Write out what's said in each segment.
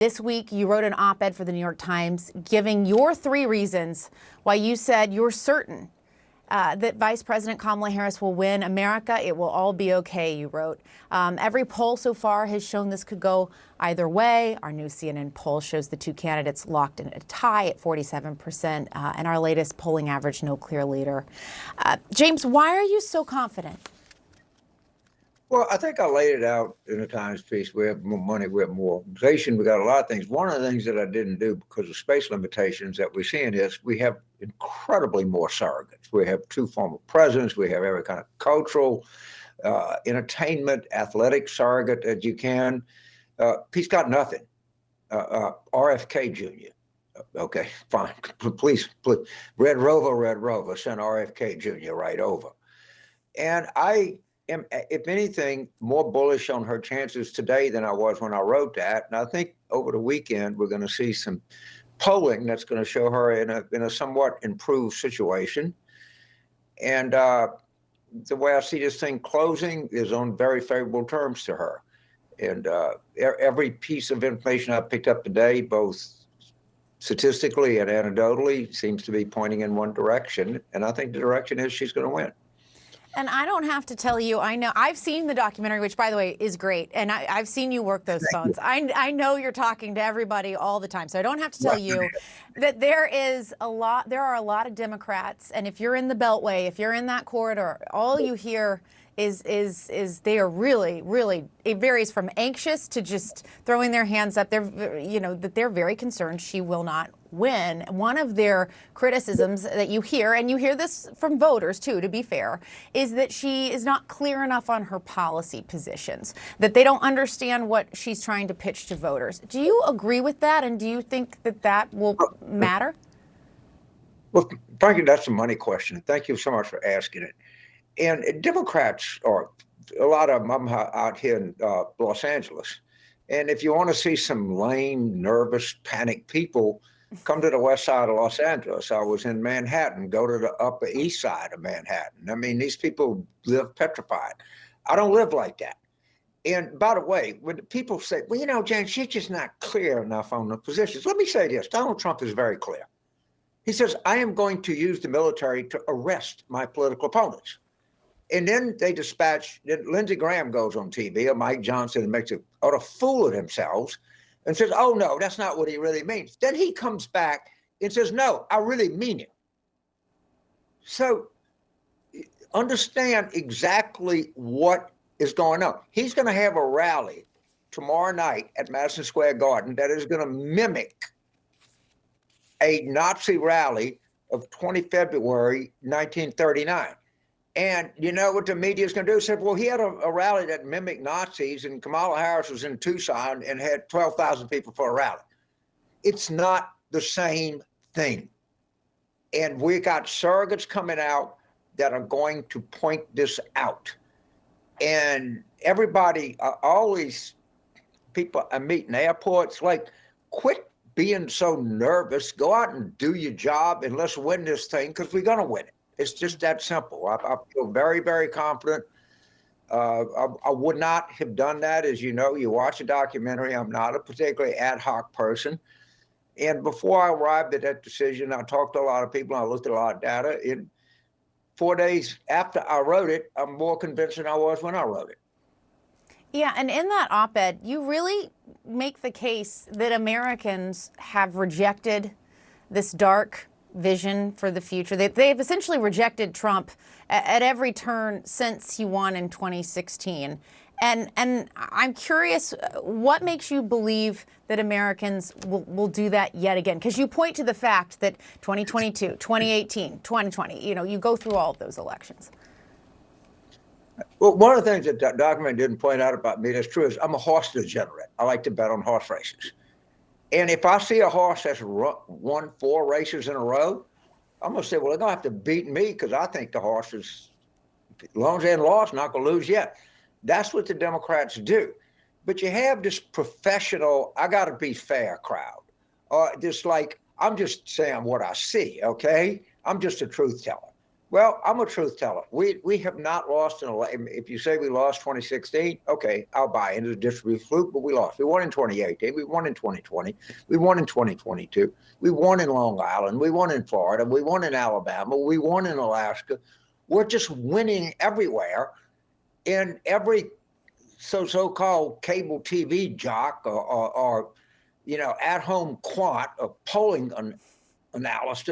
This week, you wrote an op-ed for the New York Times giving your 3 reasons why you said you're certain that Vice President Kamala Harris will win America. It will all be okay, you wrote. Every poll so far has shown this could go either way. Our new CNN poll shows the 2 candidates locked in a tie at 47%, and our latest polling average, no clear leader. James, why are you so confident? Well, I think I laid it out in a Times piece. We have more money, we have more organization, we got a lot of things. One of the things that I didn't do because of space limitations that we're seeing is we have incredibly more surrogates. We have 2 former presidents, we have every kind of cultural, entertainment, athletic surrogate that you can. He's got nothing. RFK Jr. Okay, fine. Please, Red Rover, send RFK Jr. right over. And I am, if anything, more bullish on her chances today than I was when I wrote that. And I think over the weekend, we're going to see some polling that's going to show her in a somewhat improved situation. And the way I see this thing closing is on very favorable terms to her. And every piece of information I picked up today, both statistically and anecdotally, seems to be pointing in one direction. And I think the direction is she's going to win. And I don't have to tell you, I know, I've seen the documentary, which, by the way, is great. And I've seen you work those phones. I know you're talking to everybody all the time. So I don't have to tell you that there are a lot of Democrats. And if you're in the Beltway, if you're in that corridor, all you hear is they are really, really, it varies from anxious to just throwing their hands up. That they're very concerned she will not win. One of their criticisms that you hear, and you hear this from voters too, to be fair, is that she is not clear enough on her policy positions, that they don't understand what she's trying to pitch to voters. Do you agree with that? And do you think that that will matter? Well, frankly, that's a money question. Thank you so much for asking it. And Democrats are, a lot of them out here in Los Angeles. And if you want to see some lame, nervous, panicked people, come to the west side of Los Angeles. I was in Manhattan, go to the upper east side of Manhattan. I mean, these people live petrified. I don't live like that. And by the way, when people say, well, James, she's just not clear enough on the positions. Let me say this. Donald Trump is very clear. He says, I am going to use the military to arrest my political opponents. And then they dispatch, Lindsey Graham goes on TV, or Mike Johnson, and makes an utter fool of themselves and says, oh, no, that's not what he really means. Then he comes back and says, no, I really mean it. So understand exactly what is going on. He's going to have a rally tomorrow night at Madison Square Garden that is going to mimic a Nazi rally of 20 February 1939. And you know what the media is going to do? Said, well, he had a rally that mimicked Nazis, and Kamala Harris was in Tucson and had 12,000 people for a rally. It's not the same thing. And we got surrogates coming out that are going to point this out. And everybody, all these people I meet in airports, like, quit being so nervous. Go out and do your job, and let's win this thing, because we're going to win it. It's just that simple. I feel very, very confident. I would not have done that. As you know, you watch a documentary. I'm not a particularly ad hoc person. And before I arrived at that decision, I talked to a lot of people. I looked at a lot of data. In 4 days after I wrote it, I'm more convinced than I was when I wrote it. Yeah, and in that op-ed, you really make the case that Americans have rejected this dark vision for the future. They've essentially rejected Trump at every turn since he won in 2016. And I'm curious, what makes you believe that Americans will do that yet again? Because you point to the fact that 2022, 2018, 2020, you go through all of those elections. Well, one of the things that the document didn't point out about me that's true is I'm a horse degenerate. I like to bet on horse races. And if I see a horse that's won 4 races in a row, I'm going to say, well, they're going to have to beat me, because I think the horse is, as long as they haven't lost, not going to lose yet. That's what the Democrats do. But you have this professional, I got to be fair crowd. Just like, I'm just saying what I see, okay? I'm just a truth teller. Well, I'm a truth teller. We have not lost an election. If you say we lost 2016, okay, I'll buy into the distributed fluke, but we lost. We won in 2018. We won in 2020. We won in 2022. We won in Long Island. We won in Florida. We won in Alabama. We won in Alaska. We're just winning everywhere. And every so-called cable TV jock or at-home quant or polling analyst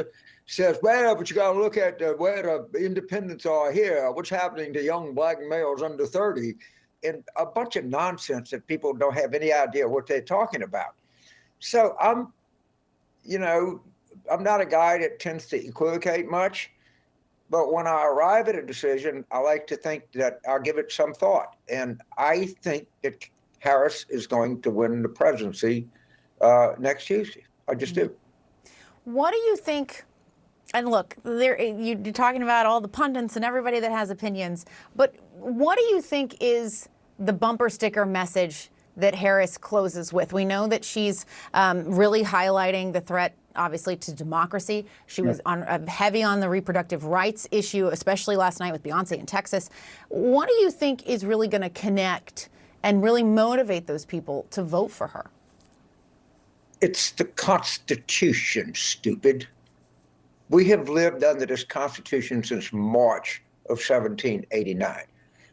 says, well, but you got to look at where the independents are here, what's happening to young black males under 30, and a bunch of nonsense that people don't have any idea what they're talking about. So I'm not a guy that tends to equivocate much, but when I arrive at a decision, I like to think that I'll give it some thought. And I think that Harris is going to win the presidency next Tuesday. I just do. What do you think? And look, you're talking about all the pundits and everybody that has opinions, but what do you think is the bumper sticker message that Harris closes with? We know that she's really highlighting the threat, obviously, to democracy. She was heavy on the reproductive rights issue, especially last night with Beyonce in Texas. What do you think is really going to connect and really motivate those people to vote for her? It's the Constitution, stupid. We have lived under this Constitution since March of 1789.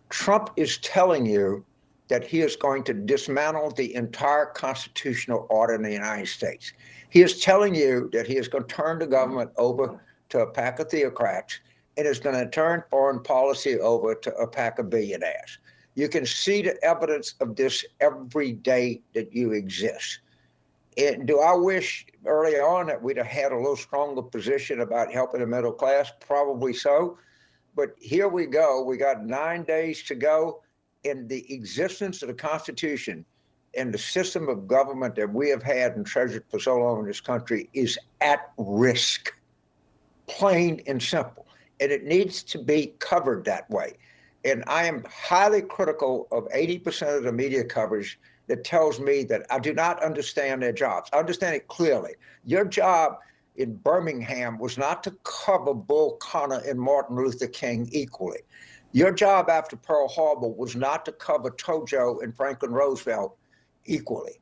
Trump is telling you that he is going to dismantle the entire constitutional order in the United States. He is telling you that he is going to turn the government over to a pack of theocrats and is going to turn foreign policy over to a pack of billionaires. You can see the evidence of this every day that you exist. And do I wish early on that we'd have had a little stronger position about helping the middle class? Probably so. But here we go. We got 9 days to go. And the existence of the Constitution and the system of government that we have had and treasured for so long in this country is at risk, plain and simple. And it needs to be covered that way. And I am highly critical of 80% of the media coverage that tells me that I do not understand their jobs. I understand it clearly. Your job in Birmingham was not to cover Bull Connor and Martin Luther King equally. Your job after Pearl Harbor was not to cover Tojo and Franklin Roosevelt equally.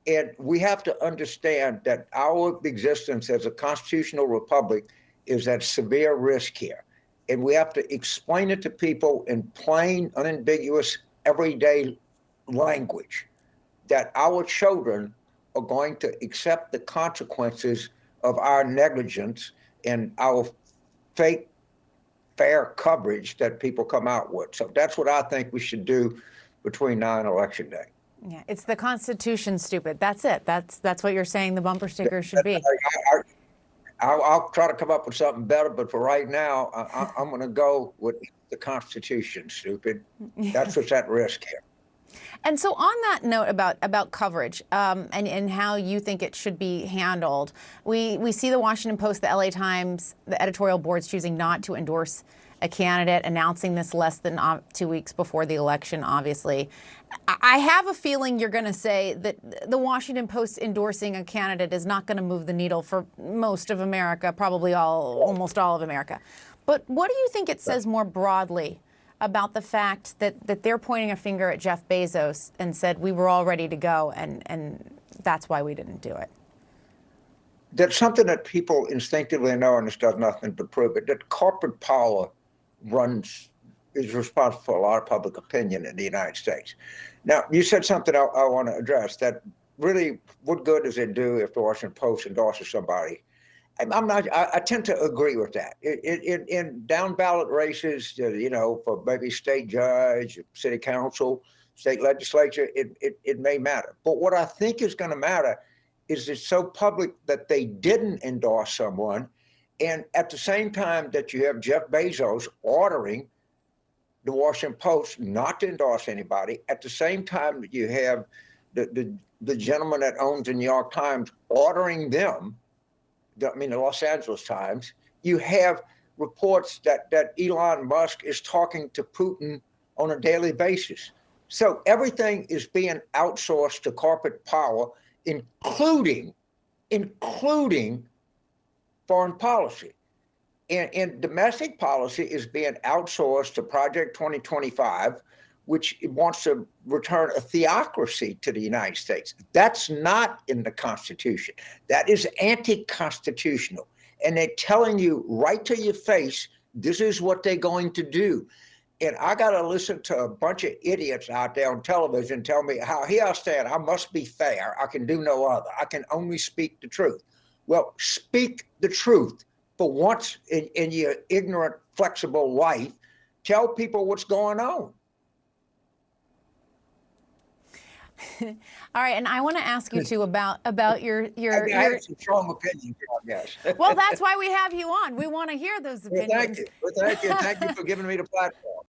And we have to understand that our existence as a constitutional republic is at severe risk here. And we have to explain it to people in plain, unambiguous, everyday language that our children are going to accept the consequences of our negligence and our fake fair coverage that people come out with. So that's what I think we should do between now and Election Day. Yeah, it's the Constitution, stupid. That's it. That's what you're saying the bumper sticker should be. I'll try to come up with something better, but for right now, I'm going to go with the Constitution, stupid. That's what's at risk here. And so on that note about coverage and how you think it should be handled, we see the Washington Post, the LA Times, the editorial boards choosing not to endorse a candidate, announcing this less than 2 weeks before the election, obviously. I have a feeling you're going to say that the Washington Post endorsing a candidate is not going to move the needle for most of America, probably almost all of America. But what do you think it says more broadly about the fact that they're pointing a finger at Jeff Bezos and said we were all ready to go and that's why we didn't do it? That's something that people instinctively know, and this does nothing but prove it, that corporate power is responsible for a lot of public opinion in the United States. Now, you said something I want to address, that really, what good does it do if the Washington Post endorses somebody? I tend to agree with that. In down ballot races, for maybe state judge, city council, state legislature, it may matter. But what I think is going to matter is it's so public that they didn't endorse someone. And at the same time that you have Jeff Bezos ordering the Washington Post not to endorse anybody, at the same time that you have the gentleman that owns the New York Times ordering them, the Los Angeles Times, you have reports that Elon Musk is talking to Putin on a daily basis. So everything is being outsourced to corporate power, including foreign policy. And domestic policy is being outsourced to Project 2025, which wants to return a theocracy to the United States. That's not in the Constitution. That is anti-constitutional. And they're telling you right to your face, this is what they're going to do. And I got to listen to a bunch of idiots out there on television tell me how, here I stand, I must be fair. I can do no other. I can only speak the truth. Well, speak the truth for once in your ignorant, flexible life. Tell people what's going on. All right, and I want to ask you too about your I have some strong opinions, I guess. Well, that's why we have you on. We want to hear those opinions. Well, thank you. Thank you for giving me the platform.